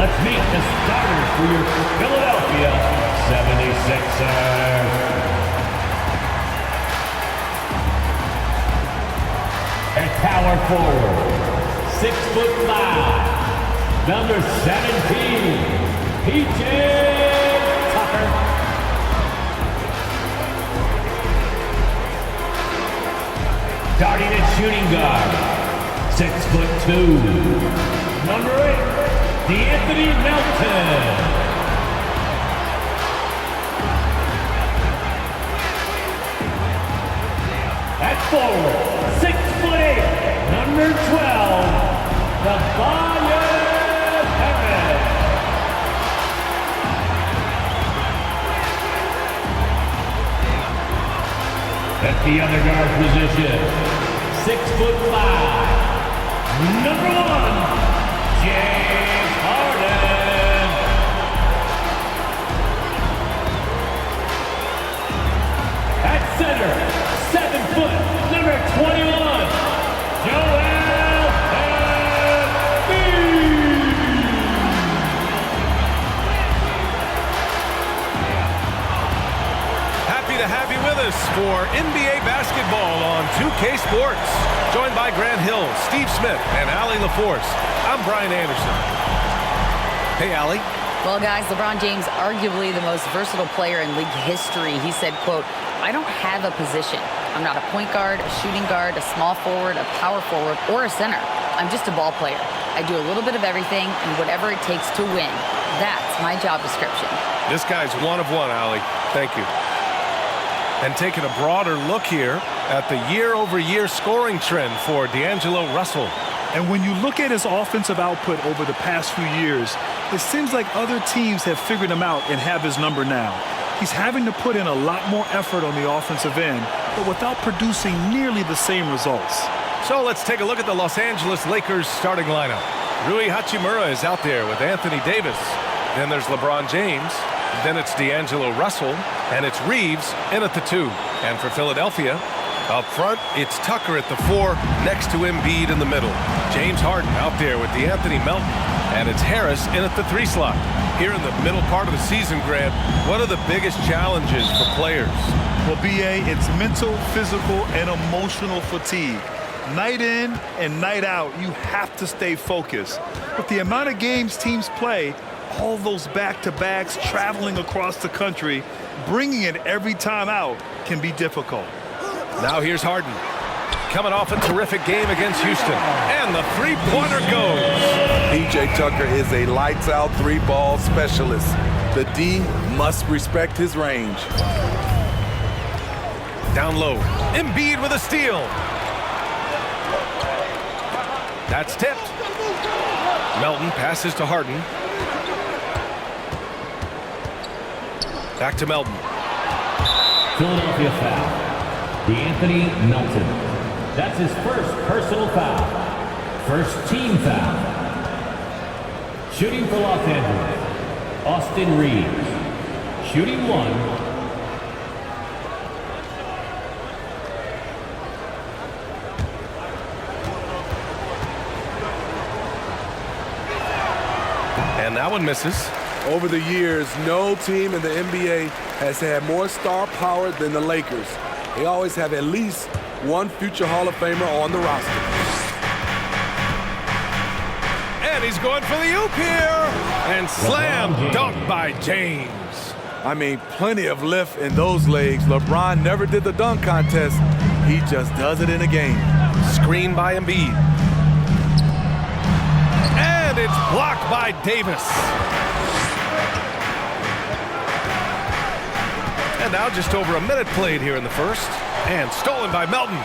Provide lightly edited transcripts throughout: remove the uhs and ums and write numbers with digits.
Let's meet the starters for your Philadelphia 76ers. At power forward, 6'5", number 17, PJ Tucker. Starting at shooting guard, 6'2", number 8, Anthony Melton. At forward, 6'8", number 12, at the other guard position, 6'5", number 1, James Harden. At center, 7 foot, number 21, Joel Embiid. Happy to have you with us for NBA basketball on 2K Sports. Joined by Grant Hill, Steve Smith, and Allie LaForce. I'm Brian Anderson. Hey, Allie. Well, guys, LeBron James, arguably the most versatile player in league history. He said, quote, "I don't have a position. I'm not a point guard, a shooting guard, a small forward, a power forward, or a center. I'm just a ball player. I do a little bit of everything and whatever it takes to win. That's my job description." This guy's one of one, Allie. Thank you. And taking a broader look here at the year-over-year scoring trend for D'Angelo Russell. And when you look at his offensive output over the past few years, it seems like other teams have figured him out and have his number now. He's having to put in a lot more effort on the offensive end, but without producing nearly the same results. So let's take a look at the Los Angeles Lakers starting lineup. Rui Hachimura is out there with Anthony Davis. Then there's LeBron James. Then it's D'Angelo Russell. And it's Reeves in at the 2. And for Philadelphia, up front, it's Tucker at the 4 next to Embiid in the middle. James Harden out there with Anthony Melton. And it's Harris in at the 3 slot. Here in the middle part of the season, Grant, what are the biggest challenges for players? Well, B.A., it's mental, physical, and emotional fatigue. Night in and night out, you have to stay focused. With the amount of games teams play, all those back-to-backs, traveling across the country, bringing it every time out can be difficult. Now here's Harden, coming off a terrific game against Houston. And the three-pointer goes. PJ Tucker is a lights-out three-ball specialist. The D must respect his range. Down low, Embiid with a steal. That's tipped. Melton passes to Harden. Back to Melton. Philadelphia foul. D'Anthony Melton. That's his first personal foul. First team foul. Shooting for Los Angeles, Austin Reeves. Shooting 1. And that one misses. Over the years, no team in the NBA has had more star power than the Lakers. They always have at least one future Hall of Famer on the roster. And he's going for the oop here. And slam dunk by James. I mean, plenty of lift in those legs. LeBron never did the dunk contest. He just does it in a game. Screen by Embiid. And it's blocked by Davis. And now just over a minute played here in the first. And stolen by Melton.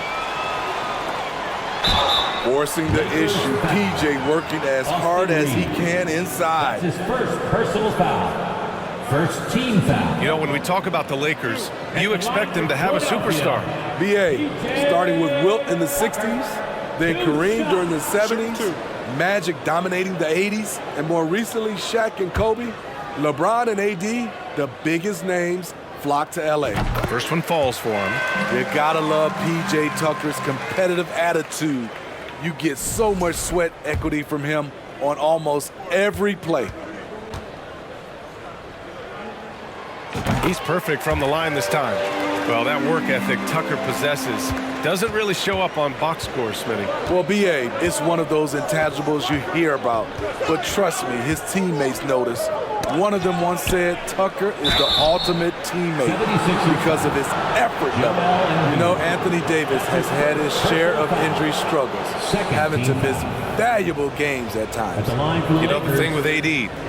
Forcing the issue. PJ working as hard as he can inside. That's his first personal foul. First team foul. You know, when we talk about the Lakers, you expect them to have a superstar. B.A. starting with Wilt in the 60s, then Kareem during the 70s, Magic dominating the 80s, and more recently Shaq and Kobe. LeBron and AD, the biggest names, flock to L.A. First one falls for him. You gotta love P.J. Tucker's competitive attitude. You get so much sweat equity from him on almost every play. He's perfect from the line this time. Well, that work ethic Tucker possesses doesn't really show up on box score, Smitty. Well, B.A., it's one of those intangibles you hear about. But trust me, his teammates notice. One of them once said Tucker is the ultimate teammate because of his effort level. You know, Anthony Davis has had his share of injury struggles, having to miss valuable games at times. You know the thing with AD,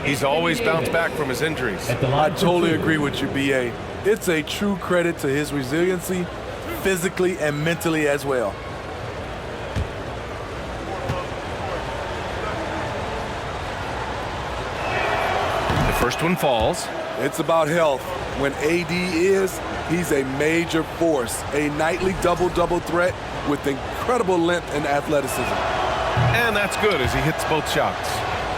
he's always bounced back from his injuries. I totally agree with you, B.A. It's a true credit to his resiliency, physically and mentally as well. The first one falls. It's about health. When AD is, he's a major force, a nightly double-double threat with incredible length and athleticism. And that's good as he hits both shots.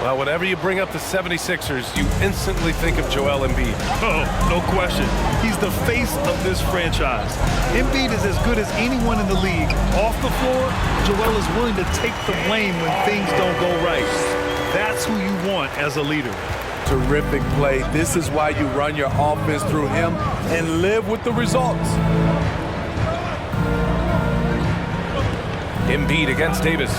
Well, whenever you bring up the 76ers, you instantly think of Joel Embiid. Oh, no question. He's the face of this franchise. Embiid is as good as anyone in the league. Off the floor, Joel is willing to take the blame when things don't go right. That's who you want as a leader. Terrific play. This is why you run your offense through him and live with the results. Embiid against Davis.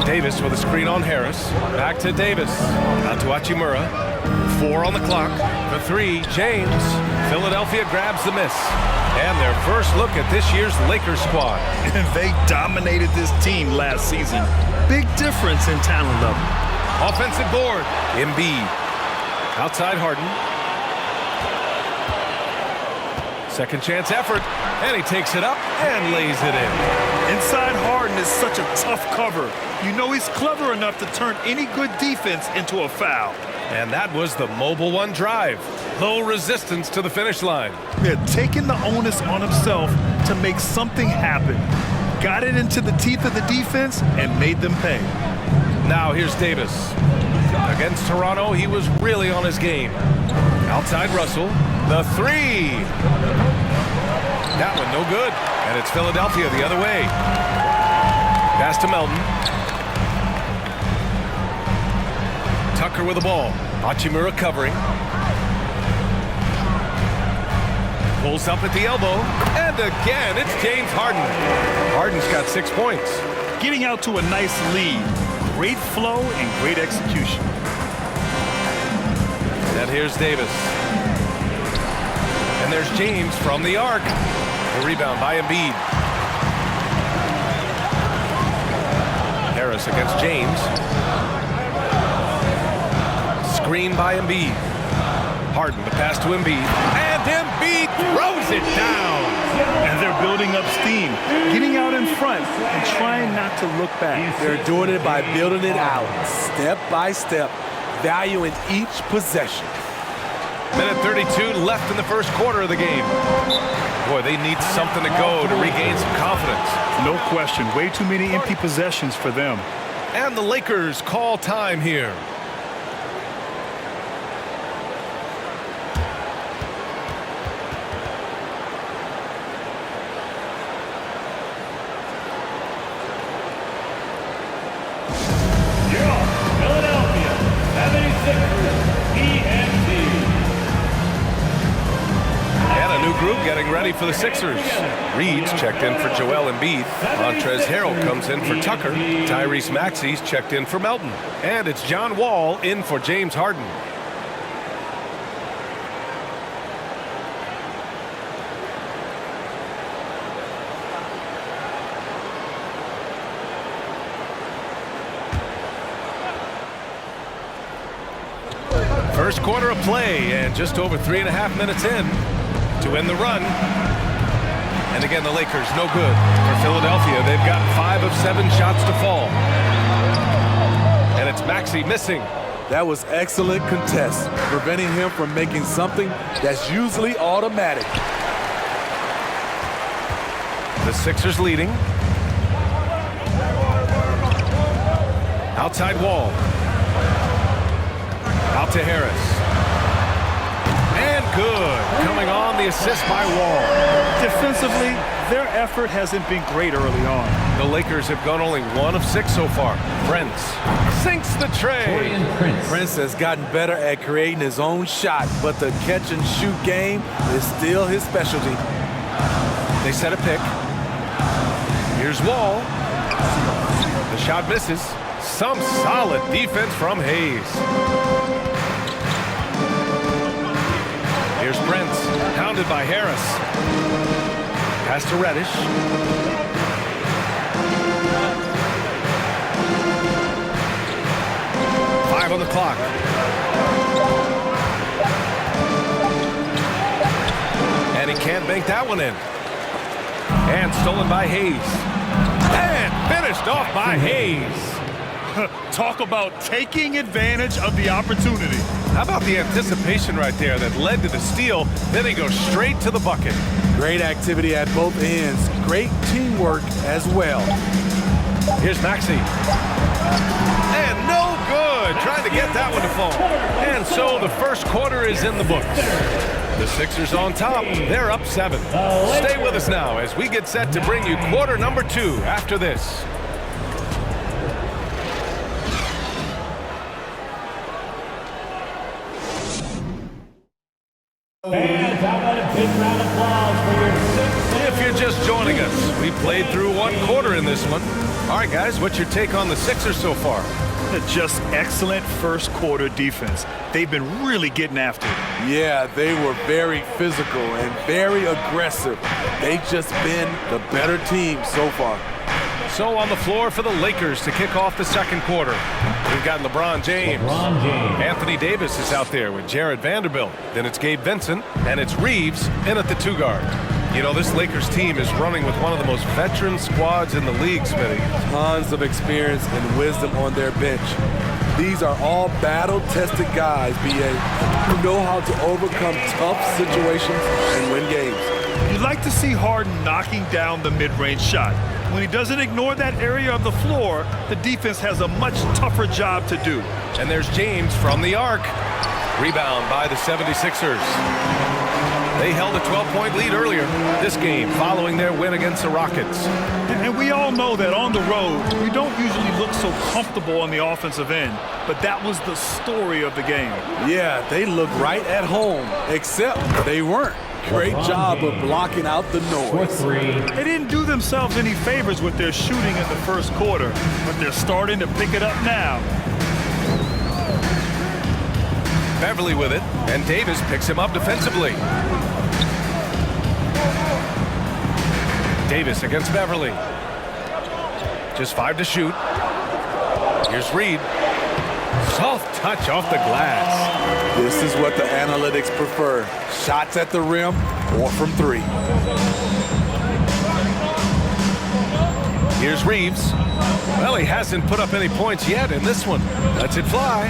Davis with a screen on Harris. Back to Davis. Out to Hachimura. 4 on the clock. The 3, James. Philadelphia grabs the miss. And their first look at this year's Lakers squad. And they dominated this team last season. Big difference in talent level. Offensive board. Embiid. Outside Harden. Second chance effort. And he takes it up and lays it in. Inside Harden is such a tough cover. You know he's clever enough to turn any good defense into a foul. And that was the mobile one drive. Low resistance to the finish line. They're taking the onus on himself to make something happen. Got it into the teeth of the defense and made them pay. Now here's Davis. Against Toronto, he was really on his game. Outside Russell. The 3. That one no good. And it's Philadelphia the other way. Pass to Melton. Tucker with the ball. Hachimura covering. Pulls up at the elbow. And again, it's James Harden. Harden's got 6 points. Getting out to a nice lead. Great flow and great execution. And here's Davis. And there's James from the arc. The rebound by Embiid. Harris against James. Screen by Embiid. Harden, the pass to Embiid. And Embiid throws it down. And they're building up steam, getting out in front and trying not to look back. They're doing it by building it out, step by step, valuing each possession. Minute 32 left in the first quarter of the game. Boy, they need something to go to regain some confidence. No question. Way too many empty possessions for them. And the Lakers call time here. Getting ready for the Sixers. Reed's checked in for Joel Embiid. Montrezl Harrell comes in for Tucker. Tyrese Maxey's checked in for Melton. And it's John Wall in for James Harden. First quarter of play and just over 3.5 minutes in. To win the run. And again, the Lakers no good. For Philadelphia, they've got 5 of 7 shots to fall. And it's Maxey missing. That was excellent contest, preventing him from making something that's usually automatic. The Sixers leading. Outside Wall. Out to Harris. And good. Coming on the assist by Wall. Defensively, their effort hasn't been great early on. The Lakers have gone only 1 of 6 so far. Prince sinks the tray. Torian Prince. Prince has gotten better at creating his own shot, but the catch-and-shoot game is still his specialty. They set a pick. Here's Wall. The shot misses. Some solid defense from Hayes. Here's Prince, pounded by Harris. Pass to Reddish. Five on the clock. And he can't bank that one in. And stolen by Hayes. And finished off by Hayes. Talk about taking advantage of the opportunity. How about the anticipation right there that led to the steal? Then he goes straight to the bucket. Great activity at both ends. Great teamwork as well. Here's Maxey. And no good. Trying to get that one to fall. And so the first quarter is in the books. The Sixers on top. They're up 7. Stay with us now as we get set to bring you quarter number 2 after this. Fans, how about a big round of applause for your Sixers? If you're just joining us, we played through 1 quarter in this one. All right, guys, what's your take on the Sixers so far? Just excellent first quarter defense. They've been really getting after it. Yeah, they were very physical and very aggressive. They've just been the better team so far. So on the floor for the Lakers to kick off the second quarter. We've got LeBron James. LeBron James. Anthony Davis is out there with Jared Vanderbilt. Then it's Gabe Vincent, and it's Reeves in at the 2 guard. You know, this Lakers team is running with one of the most veteran squads in the league, Smitty. Tons of experience and wisdom on their bench. These are all battle-tested guys, B.A., who know how to overcome tough situations and win games. You'd like to see Harden knocking down the mid-range shot. When he doesn't ignore that area of the floor, the defense has a much tougher job to do. And there's James from the arc. Rebound by the 76ers. They held a 12-point lead earlier this game following their win against the Rockets. And we all know that on the road, you don't usually look so comfortable on the offensive end. But that was the story of the game. Yeah, they looked right at home, except they weren't. Great job of blocking out the For noise. 3. They didn't do themselves any favors with their shooting in the first quarter, but they're starting to pick it up now. Beverly with it, and Davis picks him up defensively. Davis against Beverly. Just 5 to shoot. Here's Reed. Soft touch off the glass. This is what the analytics prefer. Shots at the rim or from 3. Here's Reeves. Well, he hasn't put up any points yet in this one. Lets it fly.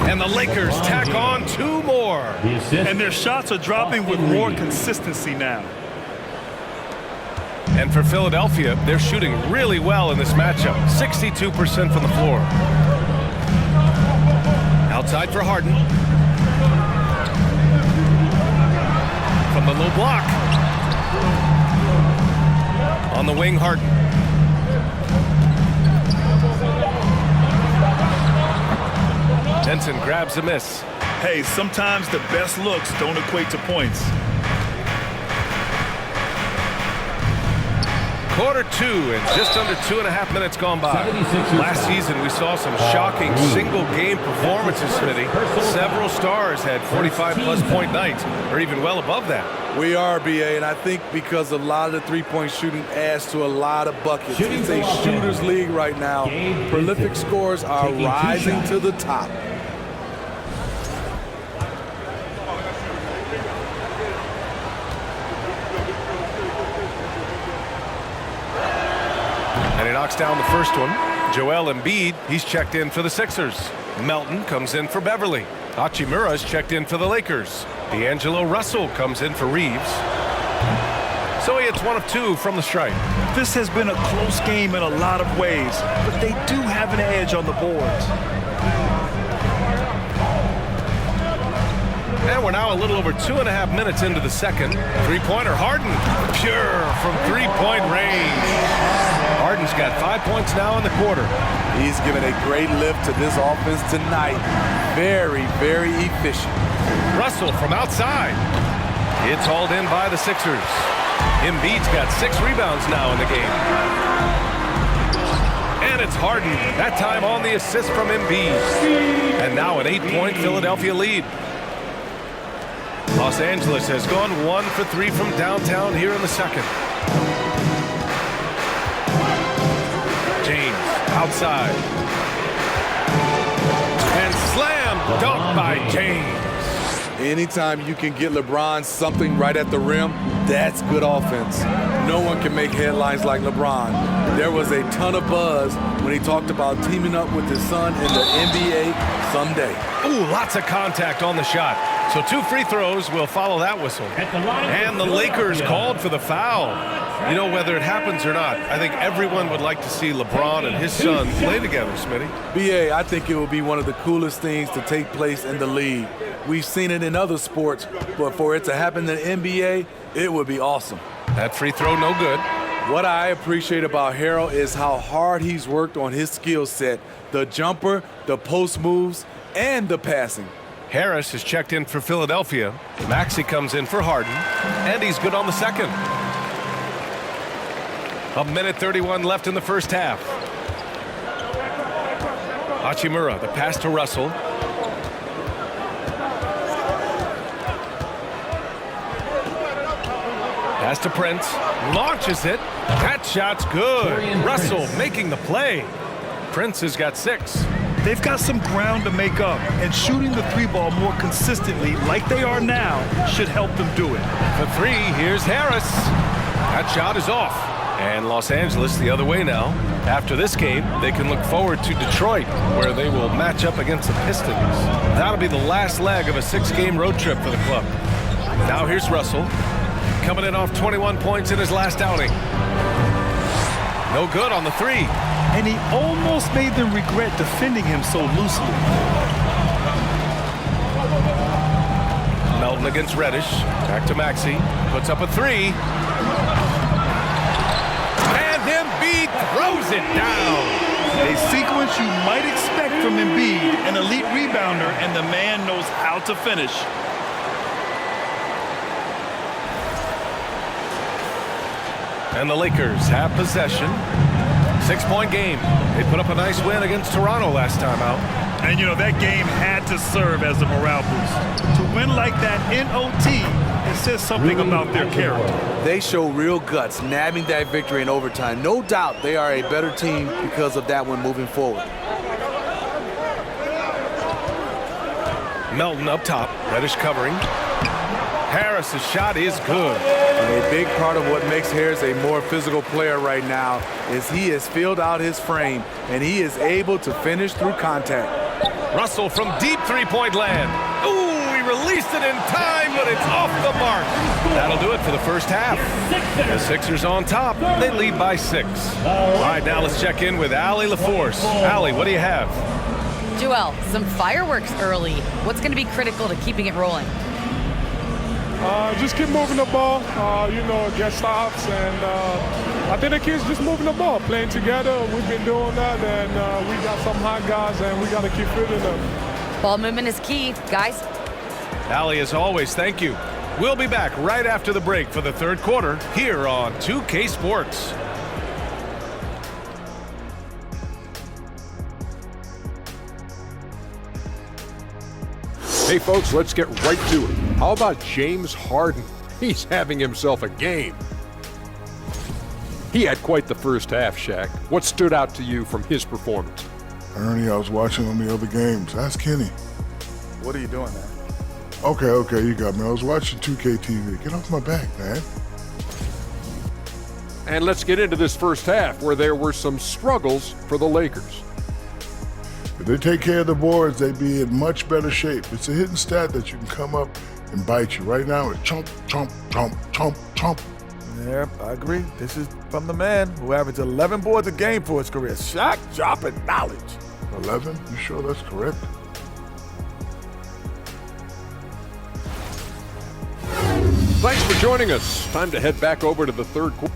And the Lakers tack on 2 more. The assist. And their shots are dropping with more consistency now. And for Philadelphia, they're shooting really well in this matchup. 62% from the floor. Outside for Harden. From the low block. On the wing, Harden. Benson grabs a miss. Hey, sometimes the best looks don't equate to points. Quarter 2 and just under 2.5 minutes gone by. 76ers. Last season we saw some shocking single-game performances, Smitty. Several stars had 45-plus point nights, or even well above that. We are, B.A., and I think because a lot of the three-point shooting adds to a lot of buckets. Shooting It's a for shooter's league right now. Gabe Prolific Vincent scores are taking 2 rising shots. to the top. And he knocks down the first one. Joel Embiid, he's checked in for the Sixers. Melton comes in for Beverly. Hachimura's checked in for the Lakers. D'Angelo Russell comes in for Reeves. So he hits 1 of 2 from the stripe. This has been a close game in a lot of ways, but they do have an edge on the boards. And we're now a little over 2.5 minutes into the second. Three-pointer, Harden, pure from three-point range. Harden's got 5 points now in the quarter. He's given a great lift to this offense tonight. Very, very efficient. Russell from outside. It's hauled in by the Sixers. Embiid's got 6 rebounds now in the game. And it's Harden, that time on the assist from Embiid. And now an 8-point Philadelphia lead. Los Angeles has gone 1 for 3 from downtown here in the second. James outside. And slam dunk by James. Anytime you can get LeBron something right at the rim, that's good offense. No one can make headlines like LeBron. There was a ton of buzz when he talked about teaming up with his son in the NBA someday. Ooh, lots of contact on the shot. So 2 free throws will follow that whistle. And the Lakers called for the foul. You know, whether it happens or not, I think everyone would like to see LeBron and his son play together, Smitty. BA, I think it will be one of the coolest things to take place in the league. We've seen it in other sports, but for it to happen in the NBA, it would be awesome. That free throw, no good. What I appreciate about Harrell is how hard he's worked on his skill set, the jumper, the post moves, and the passing. Harris is checked in for Philadelphia. Maxey comes in for Harden, and he's good on the second. 1:31 left in the first half. Hachimura, the pass to Russell. Pass to Prince, launches it. That shot's good. Russell making the play. Prince has got 6. They've got some ground to make up, and shooting the 3-ball more consistently like they are now should help them do it. For 3, here's Harris. That shot is off. And Los Angeles the other way now. After this game, they can look forward to Detroit, where they will match up against the Pistons. That'll be the last leg of a 6-game road trip for the club. Now here's Russell, coming in off 21 points in his last outing. No good on the 3. And he almost made them regret defending him so loosely. Melton against Reddish. Back to Maxey. Puts up a 3. And Embiid throws it down. A sequence you might expect from Embiid, an elite rebounder, and the man knows how to finish. And the Lakers have possession. 6-point game. They put up a nice win against Toronto last time out. And, you know, that game had to serve as a morale boost. To win like that in OT, it says something about their character. They show real guts, nabbing that victory in overtime. No doubt they are a better team because of that one moving forward. Melton up top. Reddish covering. Harris's shot is good. And a big part of what makes Harris a more physical player right now is he has filled out his frame, and he is able to finish through contact. Russell from deep 3-point land. Ooh, he released it in time, but it's off the mark. That'll do it for the first half. The Sixers on top. They lead by 6. All right, now let's check in with Allie LaForce. Allie, what do you have? Joel, some fireworks early. What's going to be critical to keeping it rolling? Just keep moving the ball, get stops, and I think the kids just moving the ball, playing together. We've been doing that, and we got some hot guys, and we got to keep fitting them. Ball movement is key, guys. Allie, as always, thank you. We'll be back right after the break for the third quarter here on 2K Sports. Hey folks, let's get right to it. How about James Harden? He's having himself a game. He had quite the first half, Shaq. What stood out to you from his performance? Ernie, I was watching on the other games. Ask Kenny. What are you doing, man? Okay, you got me. I was watching 2K TV. Get off my back, man. And let's get into this first half where there were some struggles for the Lakers. If they take care of the boards, they'd be in much better shape. It's a hidden stat that you can come up and bite you. Right now, it's chomp, chomp, chomp, chomp, chomp. Yeah, I agree. This is from the man who averaged 11 boards a game for his career. Shaq dropping knowledge. 11? You sure that's correct? Thanks for joining us. Time to head back over to the third quarter.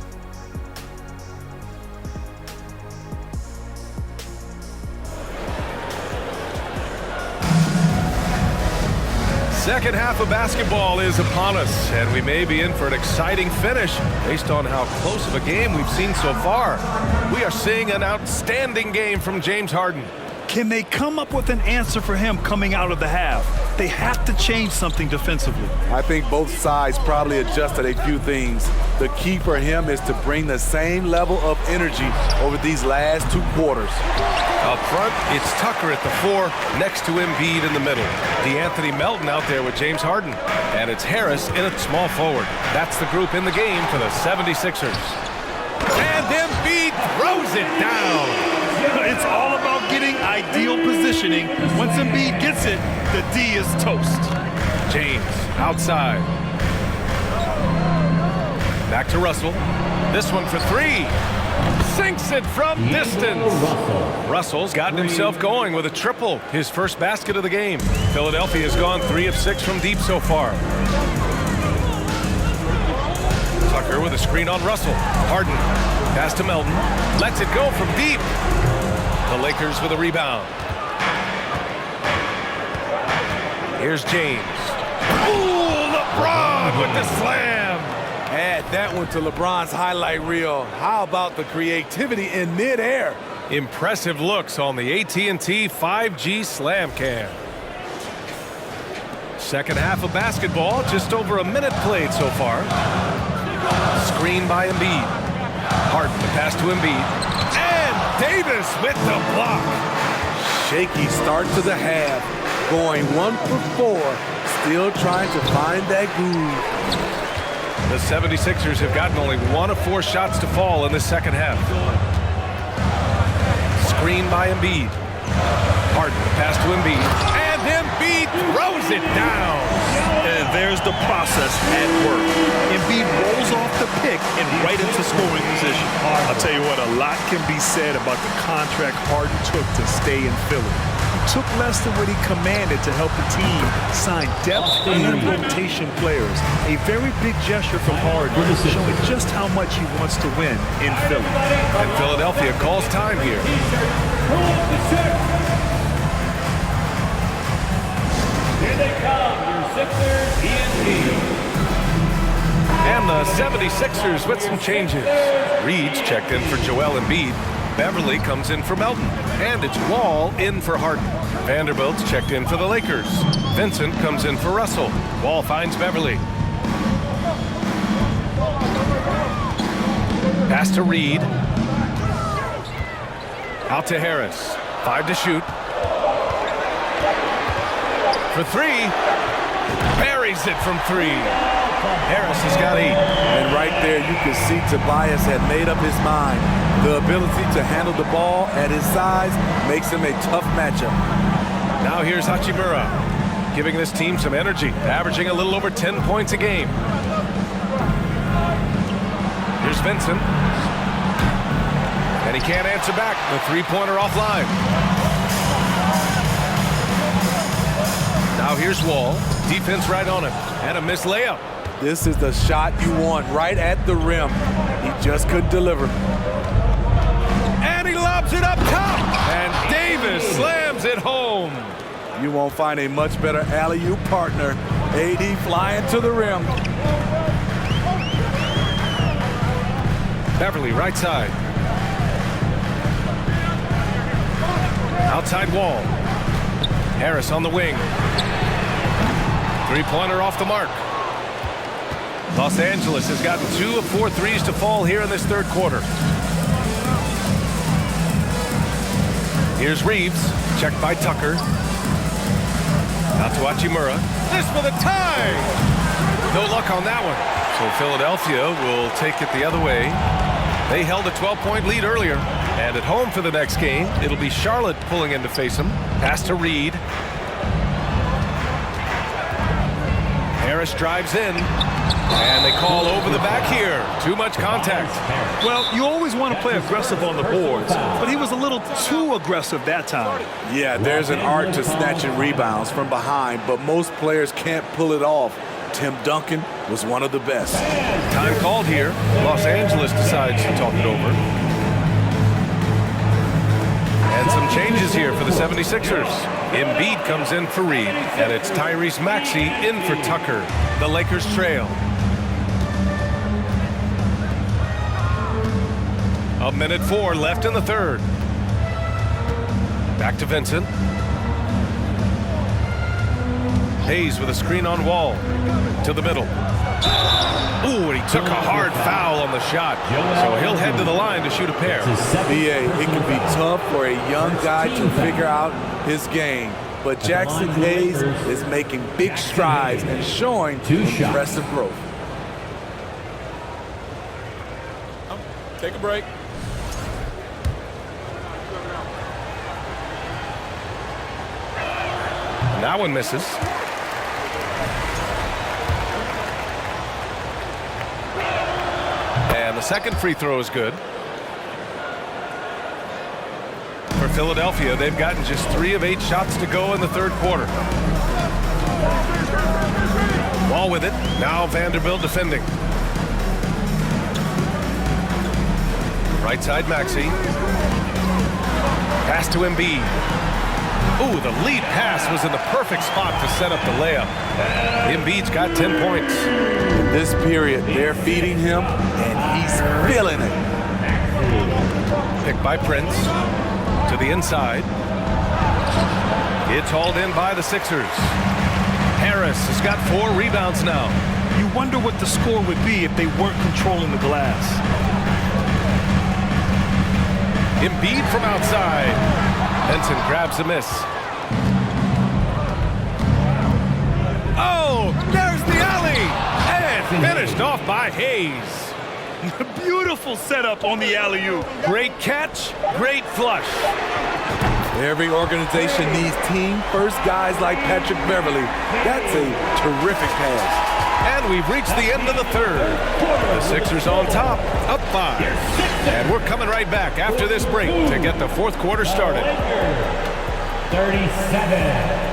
Second half of basketball is upon us, and we may be in for an exciting finish based on how close of a game we've seen so far. We are seeing an outstanding game from James Harden. Can they come up with an answer for him coming out of the half? They have to change something defensively. I think both sides probably adjusted a few things. The key for him is to bring the same level of energy over these last 2 quarters. Up front, it's Tucker at the 4, next to Embiid in the middle. DeAnthony Melton out there with James Harden. And it's Harris in at small forward. That's the group in the game for the 76ers. And Embiid throws it down. It's all about getting ideal positioning. Once Embiid gets it, the D is toast. James outside. Back to Russell. This one for 3. Sinks it from distance. Russell's gotten himself going with a triple, his first basket of the game. Philadelphia has gone 3 of 6 from deep so far. Tucker with a screen on Russell. Harden pass to Melton. Lets it go from deep. The Lakers with a rebound. Here's James. Ooh, LeBron with the slam. Add that one to LeBron's highlight reel. How about the creativity in midair? Impressive looks on the AT&T 5G Slam Cam. Second half of basketball, just over a minute played so far. Screen by Embiid. Harden the pass to Embiid. And Davis with the block. Shaky start to the half. Going 1 for 4. Still trying to find that groove. The 76ers have gotten only 1 of 4 shots to fall in the second half. Screen by Embiid. Harden pass to Embiid. And Embiid throws it down. And there's the process at work. Embiid rolls off the pick and right into scoring position. I'll tell you what, a lot can be said about the contract Harden took to stay in Philly. He took less than what he commanded to help the team sign depth and rotation players. A very big gesture from Harden, showing just how much he wants to win in Philly. And Philadelphia calls time here. Here they come, your Sixers ENT. And the 76ers with some changes. Reed's checked in for Joel Embiid. Beverly comes in for Melton. And it's Wall in for Harden. Vanderbilt's checked in for the Lakers. Vincent comes in for Russell. Wall finds Beverly. Pass to Reed. Out to Harris. 5 to shoot. For 3. Buries it from 3. Harris has got 8. And right there you can see Tobias had made up his mind. The ability to handle the ball at his size makes him a tough matchup. Now here's Hachimura, giving this team some energy, averaging a little over 10 points a game. Here's Vincent. And he can't answer back. The 3-pointer offline. Now here's Wall. Defense right on him. And a missed layup. This is the shot you want right at the rim. He just couldn't deliver. And he lobs it up top. And Davis slams it home. You won't find a much better alley-oop partner. AD flying to the rim. Beverly right side. Outside Wall. Harris on the wing. 3-pointer off the mark. Los Angeles has gotten 2 of 4 threes to fall here in this third quarter. Here's Reeves, checked by Tucker. Out to Hachimura. This for the tie! No luck on that one. So Philadelphia will take it the other way. They held a 12-point lead earlier. And at home for the next game, it'll be Charlotte pulling in to face them. Pass to Reed. Harris drives in. And they call over the back here. Too much contact. Well, you always want to play aggressive on the boards, but he was a little too aggressive that time. Yeah, there's an art to snatching rebounds from behind, but most players can't pull it off. Tim Duncan was one of the best. Time called here. Los Angeles decides to talk it over. And some changes here for the 76ers. Embiid comes in for Reed, and it's Tyrese Maxey in for Tucker. The Lakers trail. A minute 4 left in the third. Back to Vincent. Hayes with a screen on Wall. To the middle. Ooh, and he took a hard foul on the shot. So he'll head to the line to shoot a pair. BA, it can be tough for a young guy to figure out his game. But Jackson Hayes is making big strides and showing impressive growth. Take a break. That one misses. And the second free throw is good. For Philadelphia, they've gotten just 3 of 8 shots to go in the third quarter. Wall with it. Now Vanderbilt defending. Right side Maxey. Pass to Embiid. Ooh, the lead pass was in the perfect spot to set up the layup. Embiid's got 10 points. In this period, they're feeding him, and he's feeling it. Picked by Prince. To the inside. It's hauled in by the Sixers. Harris has got 4 rebounds now. You wonder what the score would be if they weren't controlling the glass. Embiid from outside. Benson grabs a miss. Oh, there's the alley. And finished off by Hayes. Beautiful setup on the alley-oop. Great catch, great flush. Every organization needs team-first guys like Patrick Beverly. That's a terrific pass. And we've reached the end of the third. The Sixers on top, up 5. And we're coming right back after this break to get the fourth quarter started. 37.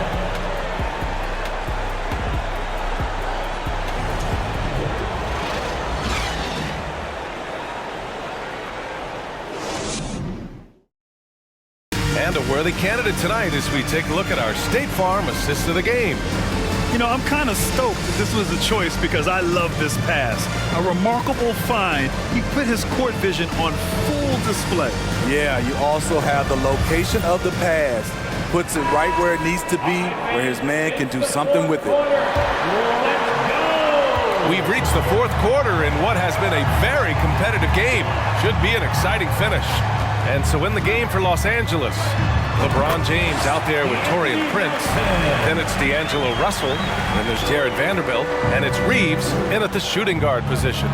And a worthy candidate tonight as we take a look at our State Farm assist of the game. You know, I'm kind of stoked that this was a choice because I love this pass. A remarkable find. He put his court vision on full display. Yeah, you also have the location of the pass. Puts it right where it needs to be, where his man can do something with it. We've reached the fourth quarter in what has been a very competitive game. Should be an exciting finish. And so in the game for Los Angeles, LeBron James out there with Taurean Prince. Then it's D'Angelo Russell. Then there's Jared Vanderbilt. And it's Reeves in at the shooting guard position.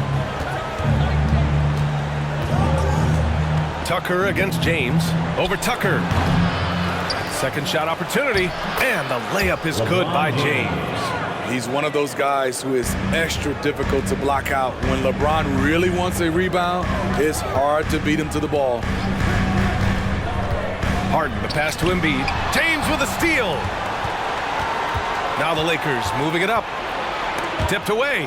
Tucker against James. Over Tucker. Second shot opportunity. And the layup is good by James. He's one of those guys who is extra difficult to block out. When LeBron really wants a rebound, it's hard to beat him to the ball. Harden, the pass to Embiid. James with a steal. Now the Lakers moving it up. Tipped away.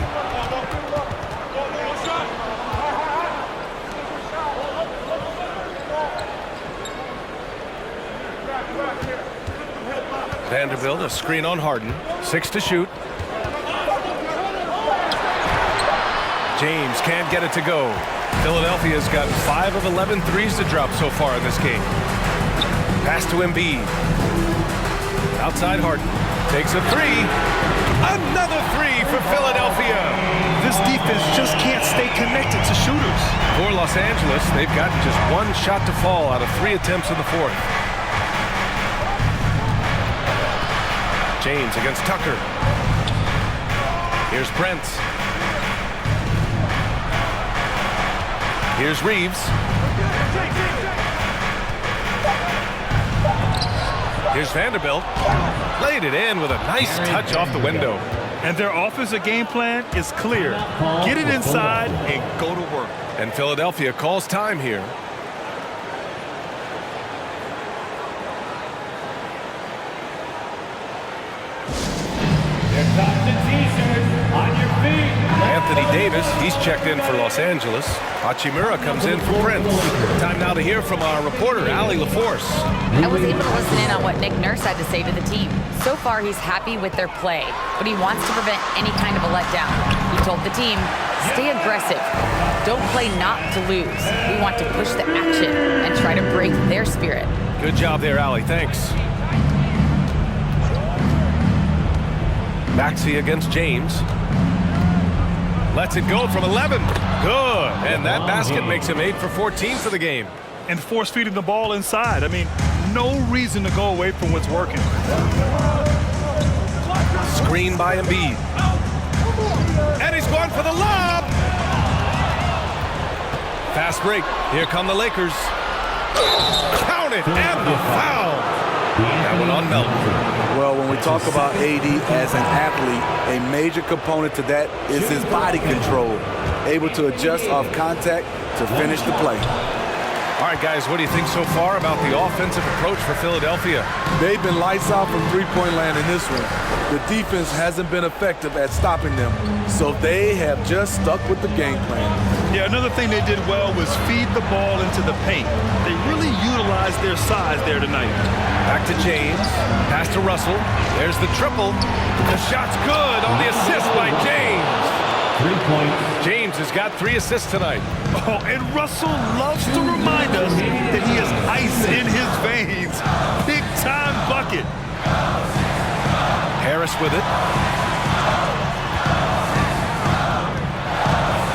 Vanderbilt, a screen on Harden. 6 to shoot. James can't get it to go. Philadelphia's got 5 of 11 threes to drop so far in this game. Pass to Embiid. Outside Harden. Takes a 3. Another 3 for Philadelphia. This defense just can't stay connected to shooters. For Los Angeles, they've gotten just 1 shot to fall out of 3 attempts in the fourth. James against Tucker. Here's Prince. Here's Reeves. Here's Vanderbilt. Laid it in with a nice touch off the window. And their offensive game plan is clear. Get it inside and go to work. And Philadelphia calls time here. Anthony Davis, he's checked in for Los Angeles. Hachimura comes in for Prince. Time now to hear from our reporter, Allie LaForce. I was able to listen in on what Nick Nurse had to say to the team. So far, he's happy with their play, but he wants to prevent any kind of a letdown. He told the team, stay aggressive. Don't play not to lose. We want to push the action and try to break their spirit. Good job there, Allie. Thanks. Maxey against James. Lets it go from 11. Good. And that basket makes him 8 for 14 for the game. And force feeding the ball inside. I mean, no reason to go away from what's working. Screen by Embiid. And he's going for the lob. Fast break. Here come the Lakers. Count it, and the foul. That one on Melton. Well, when we talk about AD as an athlete, a major component to that is his body control, able to adjust off contact to finish the play. All right, guys, what do you think so far about the offensive approach for Philadelphia? They've been lights out from three-point land in this one. The defense hasn't been effective at stopping them, so they have just stuck with the game plan. Yeah, another thing they did well was feed the ball into the paint. They really utilized their size there tonight. Back to James. Pass to Russell. There's the triple. The shot's good on the assist by James. 3 points. James has got 3 assists tonight. Oh, and Russell loves to remind us that he has ice in his veins. Big-time bucket. Harris with it.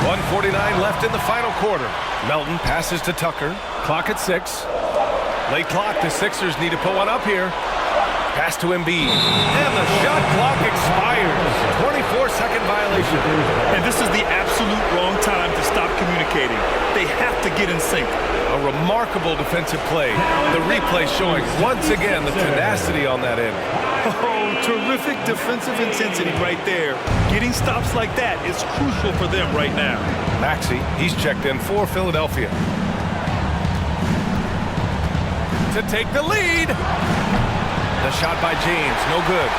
1:49 left in the final quarter. Melton passes to Tucker. Clock at 6. Late clock. The Sixers need to put one up here. Pass to Embiid. And the shot clock expires. 24-second violation. And this is the absolute wrong time to stop communicating. They have to get in sync. A remarkable defensive play. The replay showing once again the tenacity on that end. Oh, terrific defensive intensity right there. Getting stops like that is crucial for them right now. Maxey, he's checked in for Philadelphia. To take the lead. The shot by James, no good.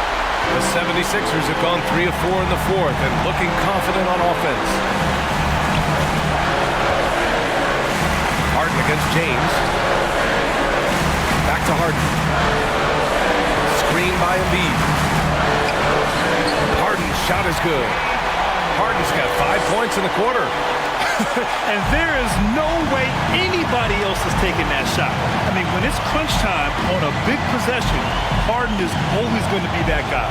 The 76ers have gone 3 of 4 in the fourth and looking confident on offense. Harden against James. Back to Harden. Screen by Embiid. Harden's shot is good. Harden's got 5 points in the quarter. And there is no way anybody else is taking that shot. I mean, when it's crunch time on a big possession, Harden is always going to be that guy.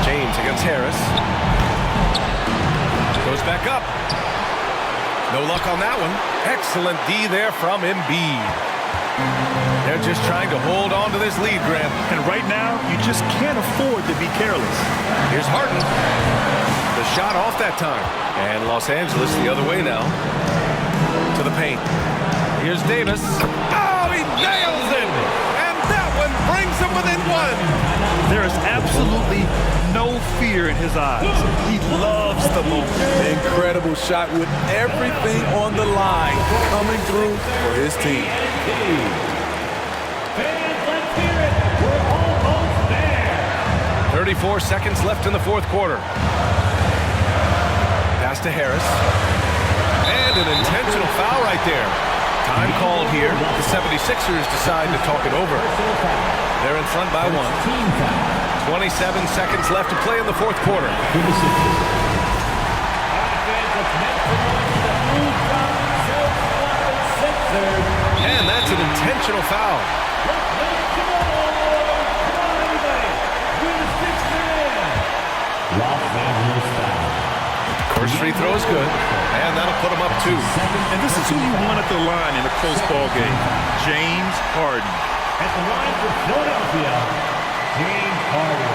James against Harris. Goes back up. No luck on that one. Excellent D there from Embiid. They're just trying to hold on to this lead, Grant. And right now, you just can't afford to be careless. Here's Harden. The shot off that time. And Los Angeles the other way now. To the paint. Here's Davis. Oh, he nails it! And that one brings him within 1. There is absolutely no fear in his eyes. He loves the moment. Incredible shot with everything on the line coming through for his team. Fans, let's hear it. We're almost there. 34 seconds left in the fourth quarter. Pass to Harris. And an intentional foul right there. Time called here. The 76ers decide to talk it over. They're in front by 1. 27 seconds left to play in the fourth quarter. And that's an intentional foul. First free throw is good, and that'll put him up 2. And this is who you want at the line in a close ball game. James Harden. At the line for Philadelphia, James Harden.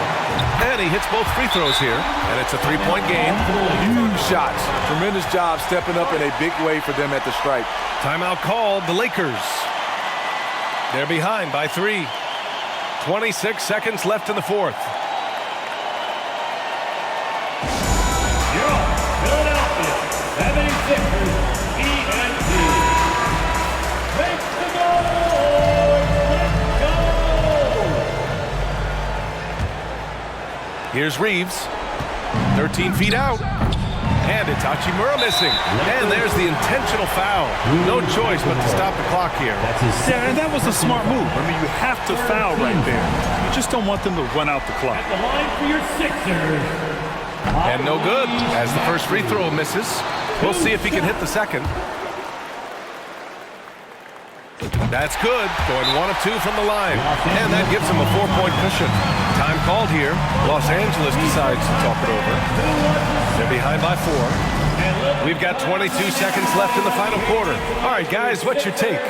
And he hits both free throws here, and it's a 3-point game. Huge shots. Tremendous job stepping up in a big way for them at the stripe. Timeout called, the Lakers. They're behind by 3. 26 seconds left in the fourth. Philadelphia 76ers ENT. Make the noise, let's go! Here's Reeves. 13 feet out. And it's Hachimura missing. And there's the intentional foul. No choice but to stop the clock here. Yeah, and that was a smart move. I mean, you have to foul right there. You just don't want them to run out the clock. At the line for your Sixers. And no good, as the first free throw misses. We'll see if he can hit the second. That's good, going 1 of 2 from the line. And that gives him a 4-point cushion. Time called here. Los Angeles decides to talk it over. They're behind by 4. We've got 22 seconds left in the final quarter. All right, guys, what's your take?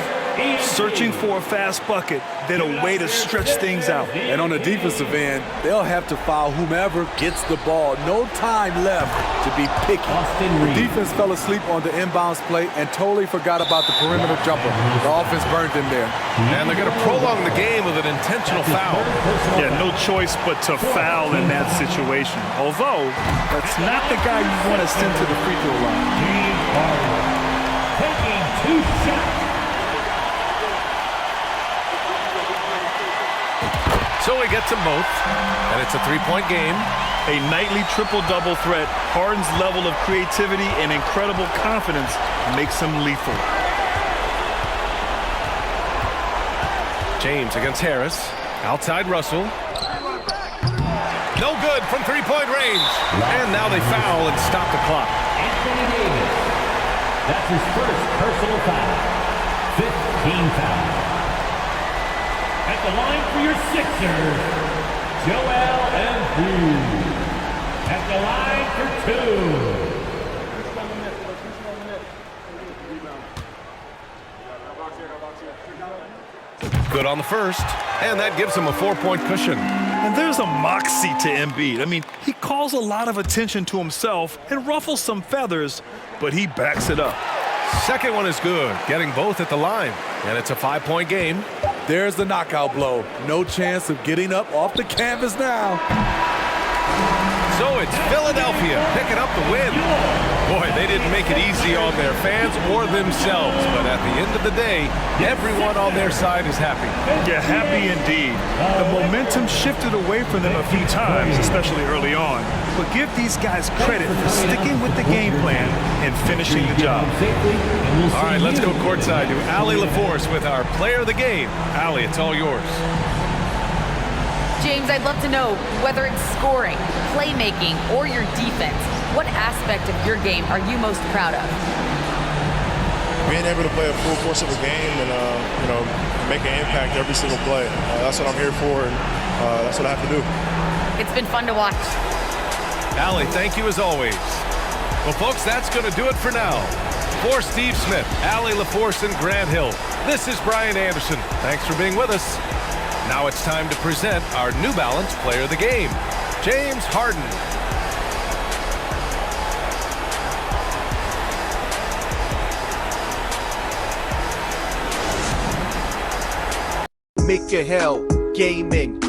Searching for a fast bucket, then a way to stretch things out. And on the defensive end, they'll have to foul whomever gets the ball. No time left to be picky. The defense fell asleep on the inbounds play and totally forgot about the perimeter jumper. The offense burned them there. And they're going to prolong the game with an intentional foul. Yeah, no choice but to foul in that situation. Although, that's not the guy you want to send to the free throw line. Taking 2 shots. So he gets them both, and it's a 3-point game. A nightly triple-double threat. Harden's level of creativity and incredible confidence makes him lethal. James against Harris. Outside Russell. No good from 3-point range. And now they foul and stop the clock. Anthony Davis. That's his first personal foul. 15 fouls. At the line for your Sixers, Joel Embiid. At the line for 2. Good on the first, and that gives him a 4-point cushion. And there's a moxie to Embiid. I mean, he calls a lot of attention to himself and ruffles some feathers, but he backs it up. Second one is good, getting both at the line. And it's a 5-point game. There's the knockout blow. No chance of getting up off the canvas now. So it's Philadelphia picking up the win. Boy, they didn't make it easy on their fans or themselves, but at the end of the day, everyone on their side is happy. Yeah, happy indeed. The momentum shifted away from them a few times, especially early on. But give these guys credit for sticking with the game plan and finishing the job. All right, let's go courtside to Allie LaForce with our player of the game. Allie, it's all yours. James, I'd love to know whether it's scoring, playmaking, or your defense. What aspect of your game are you most proud of? Being able to play a full course of a game and make an impact every single play. That's what I'm here for, and that's what I have to do. It's been fun to watch. Allie, thank you as always. Well, folks, that's going to do it for now. For Steve Smith, Allie LaForce, and Grant Hill, this is Brian Anderson. Thanks for being with us. Now it's time to present our New Balance Player of the Game, James Harden. Make your hell gaming.